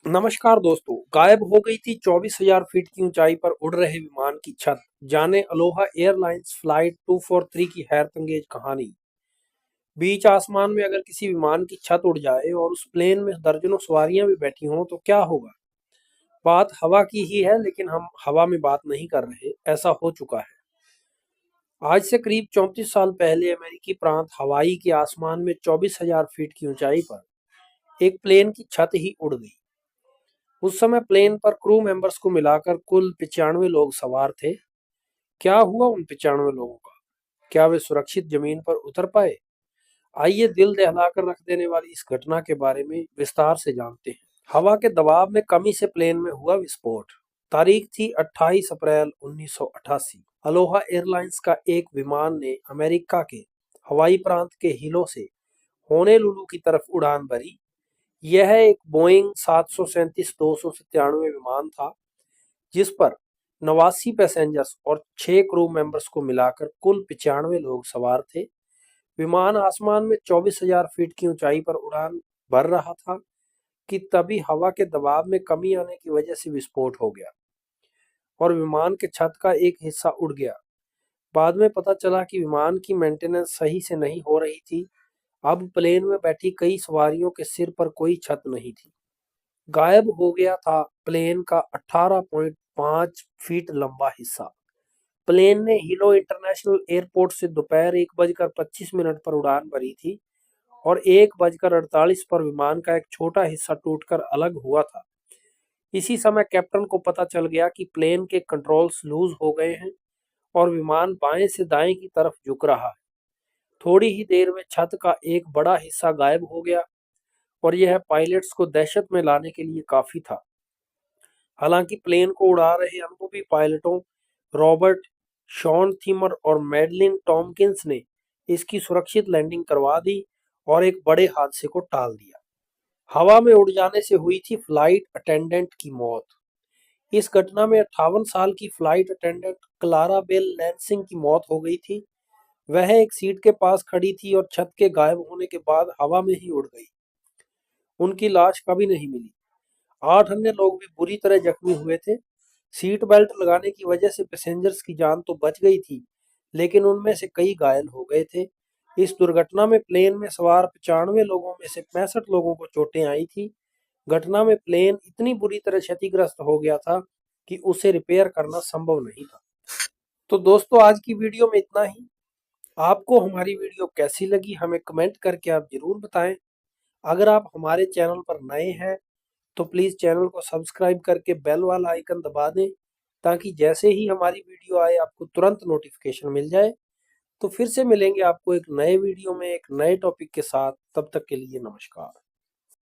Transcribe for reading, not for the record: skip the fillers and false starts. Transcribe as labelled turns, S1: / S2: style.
S1: नमस्कार दोस्तों। गायब हो गई थी 24,000 फीट की ऊंचाई पर उड़ रहे विमान की छत। जाने अलोहा एयरलाइंस फ्लाइट 243 की हैरतअंगेज कहानी। बीच आसमान में अगर किसी विमान की छत उड़ जाए और उस प्लेन में दर्जनों सवारियां भी बैठी हों तो क्या होगा। बात हवा की ही है, लेकिन हम हवा में बात नहीं कर रहे। ऐसा हो चुका है। आज से करीब 34 साल पहले अमेरिकी प्रांत हवाई के आसमान में 24,000 फीट की ऊंचाई पर एक प्लेन की छत ही उड़ गई। उस समय प्लेन पर क्रू मेंबर्स को मिलाकर कुल 95 लोग सवार थे। क्या हुआ उन 95 लोगों का? क्या वे सुरक्षित जमीन पर उतर पाए? आइए दिल दहलाकर रख देने वाली इस घटना के बारे में विस्तार से जानते हैं। हवा के दबाव में कमी से प्लेन में हुआ विस्फोट। तारीख थी 28 अप्रैल 1988। अलोहा एयरलाइंस का एक विमान ने अमेरिका के हवाई प्रांत के हिलो से होनेलुलु की तरफ उड़ान भरी। यह एक बोइंग 737-297 विमान था, जिस पर 89 पैसेंजर्स और 6 क्रू मेंबर्स को मिलाकर कुल 95 लोग सवार थे। विमान आसमान में 24,000 फीट की ऊंचाई पर उड़ान भर रहा था कि तभी हवा के दबाव में कमी आने की वजह से विस्फोट हो गया और विमान के छत का एक हिस्सा उड़ गया। बाद में पता चला कि विमान की मेंटेनेंस सही से नहीं हो रही थी। अब प्लेन में बैठी कई सवारियों के सिर पर कोई छत नहीं थी। गायब हो गया था प्लेन का 18.5 फीट लंबा हिस्सा। प्लेन ने हीलो इंटरनेशनल एयरपोर्ट से दोपहर 1:25 पर उड़ान भरी थी और 1:48 पर विमान का एक छोटा हिस्सा टूटकर अलग हुआ था। इसी समय कैप्टन को पता चल गया कि प्लेन के कंट्रोल्स लूज हो गए हैं और विमान बाएं से दाएं की तरफ झुक रहा है। थोड़ी ही देर में छत का एक बड़ा हिस्सा गायब हो गया और यह पायलट्स को दहशत में लाने के लिए काफी था। हालांकि प्लेन को उड़ा रहे अनुभवी पायलटों रॉबर्ट शॉन थीमर और मैडलिन टॉमकिंस ने इसकी सुरक्षित लैंडिंग करवा दी और एक बड़े हादसे को टाल दिया। हवा में उड़ जाने से हुई थी फ्लाइट अटेंडेंट की मौत। इस घटना में 58 साल की flight attendant Clara Bell Lansing की मौत हो गई थी। वह एक सीट के पास खड़ी थी और छत के गायब होने के बाद हवा में ही उड़ गई। उनकी लाश कभी नहीं मिली। 8 अन्य लोग भी बुरी तरह जख्मी हुए थे। सीट बेल्ट लगाने की वजह से पैसेंजर्स की जान तो बच गई थी, लेकिन उनमें से कई घायल हो गए थे। इस दुर्घटना में प्लेन में सवार 95 लोगों में से 65 लोगों को चोटें आई थी। घटना में प्लेन इतनी बुरी तरह क्षतिग्रस्त हो गया था कि उसे रिपेयर करना संभव नहीं था। तो दोस्तों, आज की वीडियो में इतना ही। आपको हमारी वीडियो कैसी लगी हमें कमेंट करके आप जरूर बताएं। अगर आप हमारे चैनल पर नए हैं तो प्लीज चैनल को सब्सक्राइब करके बेल वाला आइकन दबा दें, ताकि जैसे ही हमारी वीडियो आए आपको तुरंत नोटिफिकेशन मिल जाए। तो फिर से मिलेंगे आपको एक नए वीडियो में एक नए टॉपिक के साथ। तब तक के लिए नमस्कार।